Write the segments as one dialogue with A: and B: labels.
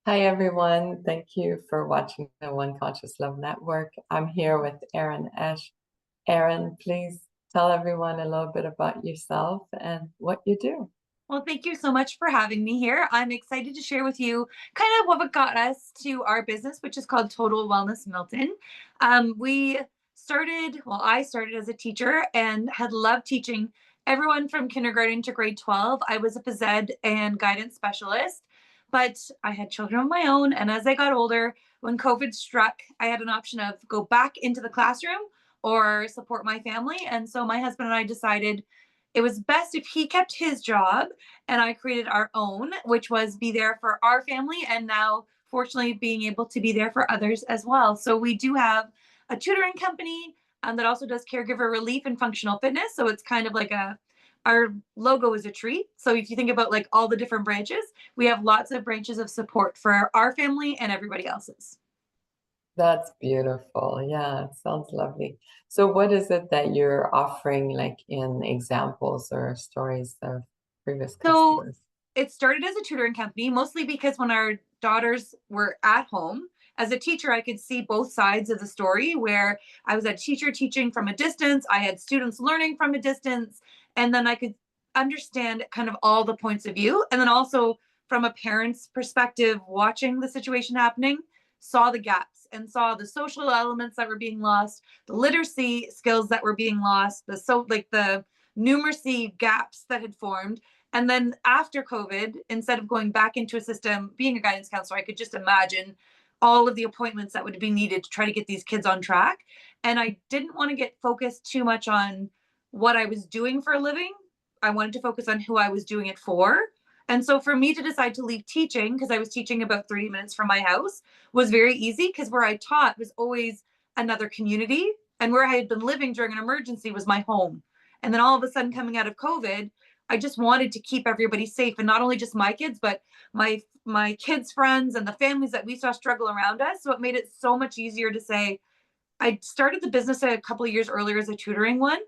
A: Hi, everyone. Thank you for watching the One Conscious Love Network. I'm here with Erin Esch. Erin, please tell everyone a little bit about yourself and what you do.
B: Well, thank you so much for having me here. I'm excited to share with you kind of what got us to our business, which is called Total Wellness Milton. I started as a teacher and had loved teaching everyone from kindergarten to grade 12. I was a phys ed and guidance specialist, but I had children of my own. And as I got older, when COVID struck, I had an option of go back into the classroom or support my family. And so my husband and I decided it was best if he kept his job and I created our own, which was be there for our family and now fortunately being able to be there for others as well. So we do have a tutoring company that also does caregiver relief and functional fitness. So it's kind of like our logo is a tree. So if you think about like all the different branches, we have lots of branches of support for our family and everybody else's.
A: That's beautiful. Yeah, it sounds lovely. So, what is it that you're offering, like in examples or stories of previous
B: So
A: customers?
B: it started as a tutoring company, mostly because when our daughters were at home, as a teacher, I could see both sides of the story where I was a teacher teaching from a distance, I had students learning from a distance, and then I could understand kind of all the points of view. And then also from a parent's perspective, watching the situation happening, saw the gaps and saw the social elements that were being lost, the literacy skills that were being lost, the numeracy gaps that had formed. And then after COVID, instead of going back into a system, being a guidance counselor, I could just imagine all of the appointments that would be needed to try to get these kids on track. And I didn't want to get focused too much on what I was doing for a living. I wanted to focus on who I was doing it for. And so for me to decide to leave teaching, because I was teaching about 30 minutes from my house, was very easy because where I taught was always another community. And where I had been living during an emergency was my home. And then all of a sudden, coming out of COVID, I just wanted to keep everybody safe, and not only just my kids, but my kids' friends and the families that we saw struggle around us. So it made it so much easier to say, I started the business a couple of years earlier as a tutoring one.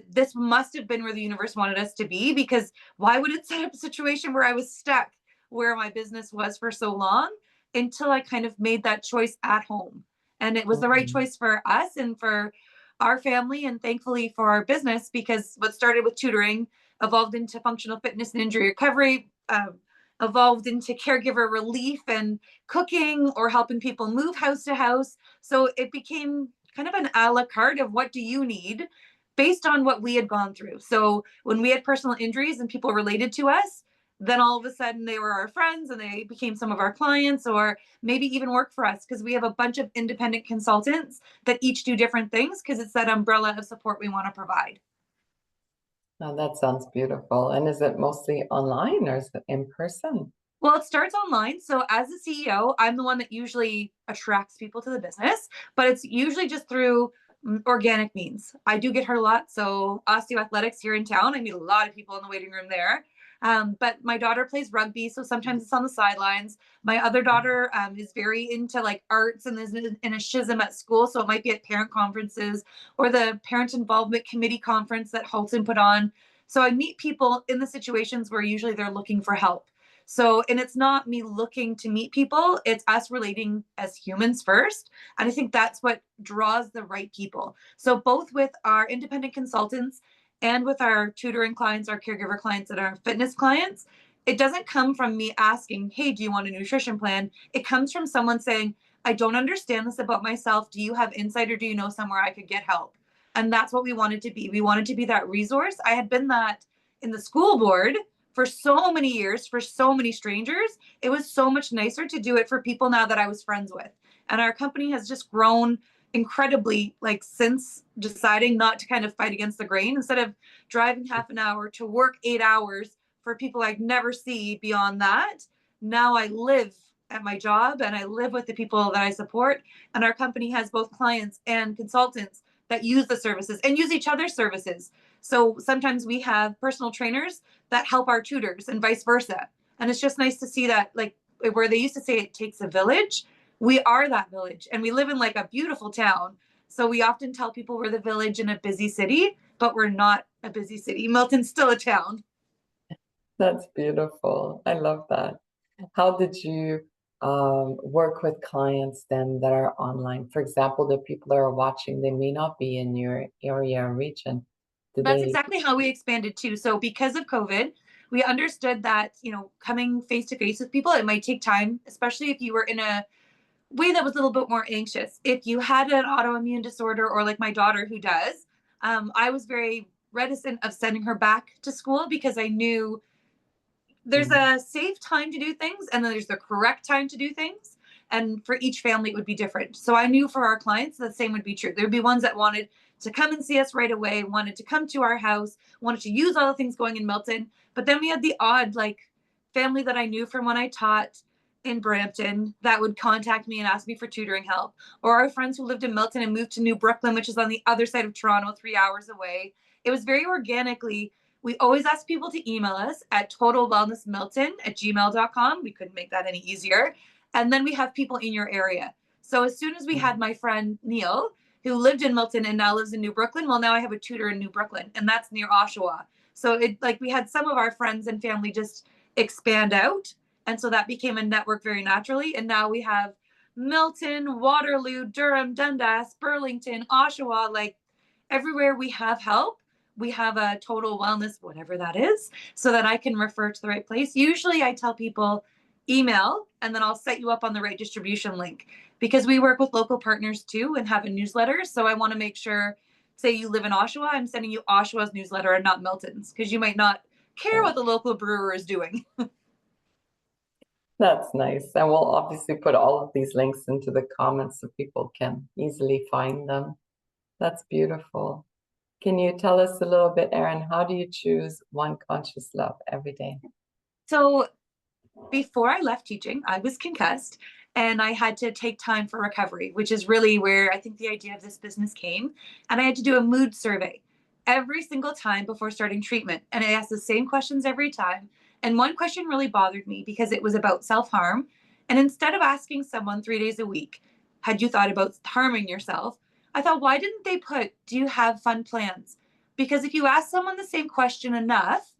B: This must have been where the universe wanted us to be, because why would it set up a situation where I was stuck where my business was for so long until I kind of made that choice at home. And it was the right
A: Mhm.
B: choice for us and for our family, and thankfully for our business, because what started with tutoring evolved into functional fitness and injury recovery, evolved into caregiver relief and cooking or helping people move house to house. So it became kind of an a la carte of what do you need based on what we had gone through. So when we had personal injuries and people related to us, then all of a sudden they were our friends and they became some of our clients, or maybe even work for us, because we have a bunch of independent consultants that each do different things because it's that umbrella of support we want to provide.
A: Oh, that sounds beautiful. And is it mostly online or is it in person?
B: Well, it starts online. So as a CEO, I'm the one that usually attracts people to the business, but it's usually just through organic means. I do get hurt a lot. So osteoathletics here in town, I meet a lot of people in the waiting room there. But my daughter plays rugby, so sometimes it's on the sidelines. My other daughter is very into like arts and is in a schism at school, so it might be at parent conferences or the parent involvement committee conference that Halton put on. So I meet people in the situations where usually they're looking for help. So, and it's not me looking to meet people, it's us relating as humans first. And I think that's what draws the right people. So, both with our independent consultants and with our tutoring clients, our caregiver clients, and our fitness clients, it doesn't come from me asking, hey, do you want a nutrition plan? It comes from someone saying, I don't understand this about myself. Do you have insight, or do you know somewhere I could get help? And that's what we wanted to be. We wanted to be that resource. I had been that in the school board for so many years for so many strangers. It was so much nicer to do it for people now that I was friends with. And our company has just grown incredibly, like since deciding not to kind of fight against the grain. Instead of driving half an hour to work 8 hours for people I'd never see beyond that, now I live at my job and I live with the people that I support. And our company has both clients and consultants that use the services and use each other's services. So sometimes we have personal trainers that help our tutors and vice versa. And it's just nice to see that, like, where they used to say it takes a village, we are that village, and we live in like a beautiful town. So we often tell people we're the village in a busy city, but we're not a busy city. Milton's still a town.
A: That's beautiful. I love that. How did you work with clients then that are online? For example, the people that are watching, they may not be in your area or region. Do
B: That's
A: they?
B: exactly how we expanded too. So because of COVID, we understood that, coming face to face with people, it might take time, especially if you were in a way that was a little bit more anxious. If you had an autoimmune disorder, or like my daughter who does, I was very reticent of sending her back to school because I knew there's
A: Mm,
B: a safe time to do things and then there's the correct time to do things. And for each family, it would be different. So I knew for our clients, the same would be true. There'd be ones that wanted to come and see us right away, wanted to come to our house, wanted to use all the things going in Milton. But then we had the odd, like, family that I knew from when I taught in Brampton that would contact me and ask me for tutoring help, or our friends who lived in Milton and moved to New Brooklyn, which is on the other side of Toronto, 3 hours away. It was very organically. We always ask people to email us at totalwellnessmilton@gmail.com. We couldn't make that any easier. And then we have people in your area. So as soon as we
A: mm.
B: had my friend Neil, who lived in Milton and now lives in New Brooklyn, well, now I have a tutor in New Brooklyn, and that's near Oshawa. So it, like, we had some of our friends and family just expand out. And so that became a network very naturally. And now we have Milton, Waterloo, Durham, Dundas, Burlington, Oshawa, like everywhere we have help, we have a total wellness, whatever that is, so that I can refer to the right place. Usually I tell people email and then I'll set you up on the right distribution link, because we work with local partners too and have a newsletter. So I want to make sure, say you live in Oshawa, I'm sending you Oshawa's newsletter and not Milton's, because you might not care
A: Right.
B: what the local brewer is doing.
A: That's nice. And we'll obviously put all of these links into the comments so people can easily find them. That's beautiful. Can you tell us a little bit, Erin, how do you choose one conscious love every day?
B: So before I left teaching, I was concussed and I had to take time for recovery, which is really where I think the idea of this business came. And I had to do a mood survey every single time before starting treatment. And I asked the same questions every time. And one question really bothered me because it was about self harm. And instead of asking someone 3 days a week, had you thought about harming yourself? I thought, why didn't they put, do you have fun plans? Because if you ask someone the same question enough,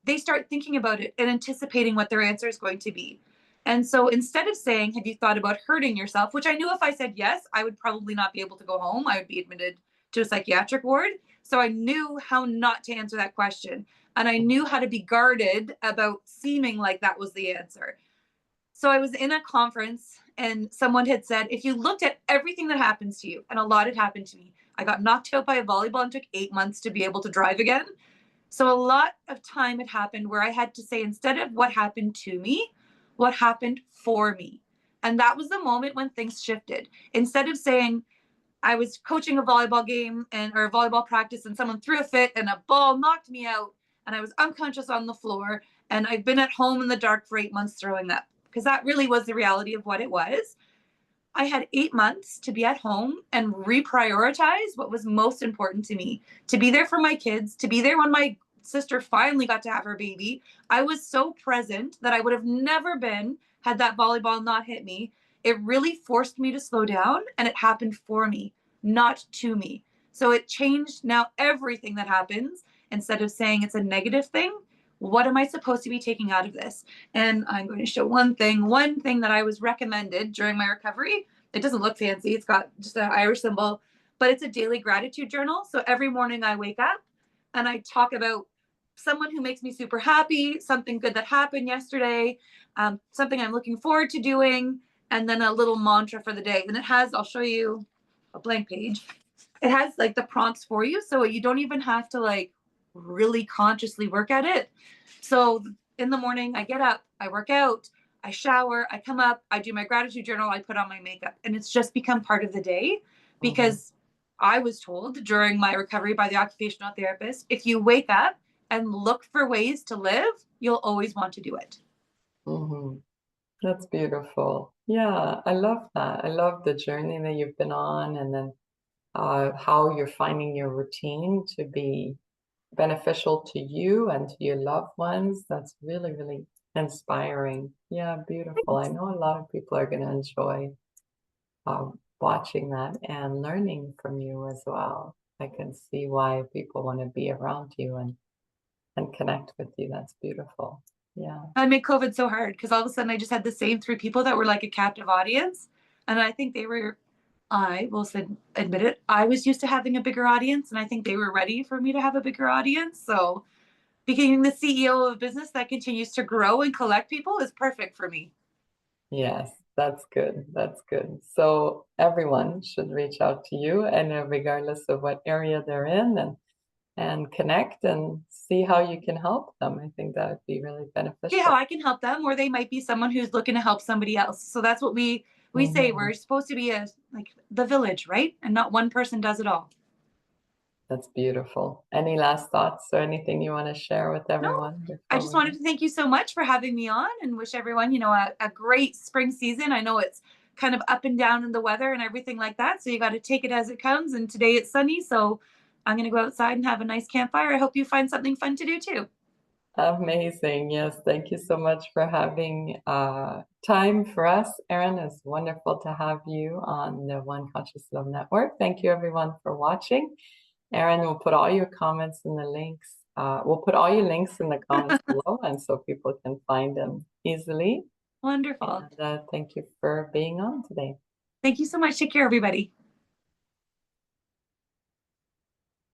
B: they start thinking about it and anticipating what their answer is going to be. And so instead of saying, have you thought about hurting yourself? Which I knew if I said yes, I would probably not be able to go home. I would be admitted to a psychiatric ward. So I knew how not to answer that question. And I knew how to be guarded about seeming like that was the answer. So I was in a conference and someone had said, if you looked at everything that happens to you, and a lot had happened to me, I got knocked out by a volleyball and took 8 months to be able to drive again. So a lot of time had happened where I had to say, instead of what happened to me, what happened for me. And that was the moment when things shifted. Instead of saying, I was coaching a volleyball game and or a volleyball practice and someone threw a fit and a ball knocked me out and I was unconscious on the floor and I've been at home in the dark for 8 months throwing up, because that really was the reality of what it was. I had 8 months to be at home and reprioritize what was most important to me, to be there for my kids, to be there when my sister finally got to have her baby. I was so present that I would have never been had that volleyball not hit me. It really forced me to slow down, and it happened for me, not to me. So it changed now everything that happens. Instead of saying it's a negative thing, what am I supposed to be taking out of this? And I'm going to show one thing that I was recommended during my recovery. It doesn't look fancy. It's got just an Irish symbol, but it's a daily gratitude journal. So every morning I wake up and I talk about someone who makes me super happy, something good that happened yesterday, something I'm looking forward to doing, and then a little mantra for the day. And it has, I'll show you a blank page. It has like the prompts for you. So you don't even have to like really consciously work at it. So in the morning, I get up, I work out, I shower, I come up, I do my gratitude journal, I put on my makeup, and it's just become part of the day.
A: Hmm.
B: Because I was told during my recovery by the occupational therapist, if you wake up and look for ways to live, you'll always want to do it.
A: Hmm. That's beautiful. Yeah, I love that. I love the journey that you've been on, and then how you're finding your routine to be beneficial to you and to your loved ones. That's really, really inspiring. Yeah, beautiful. I know a lot of people are going to enjoy watching that and learning from you as well. I can see why people want to be around you and connect with you. That's beautiful. Yeah.
B: I made COVID so hard because all of a sudden I just had the same three people that were like a captive audience. And I think they were, I will admit it, I was used to having a bigger audience and I think they were ready for me to have a bigger audience. So becoming the CEO of a business that continues to grow and collect people is perfect for me.
A: Yes, that's good. That's good. So everyone should reach out to you, and regardless of what area they're in, and connect and see how you can help them. I think that would be really
B: See how
A: beneficial.
B: I can help them, or they might be someone who's looking to help somebody else. So that's what we say.
A: Mhm.
B: We're supposed to be a like the village, right? And not one person does it all.
A: That's beautiful. Any last thoughts or anything you want to share with
B: No,
A: everyone
B: I
A: before
B: just
A: we
B: wanted
A: go?
B: to thank you so much for having me on and wish everyone, a great spring season. I know it's kind of up and down in the weather and everything like that. So you got to take it as it comes. And today it's sunny. So I'm going to go outside and have a nice campfire. I hope you find something fun to do too.
A: Amazing. Yes, thank you so much for having time for us. Erin, it's wonderful to have you on the One Conscious Love Network. Thank you, everyone, for watching. Erin will put all your comments in the links. We'll put all your links in the comments below, and so people can find them easily.
B: Wonderful.
A: And thank you for being on today.
B: Thank you so much. Take care, everybody.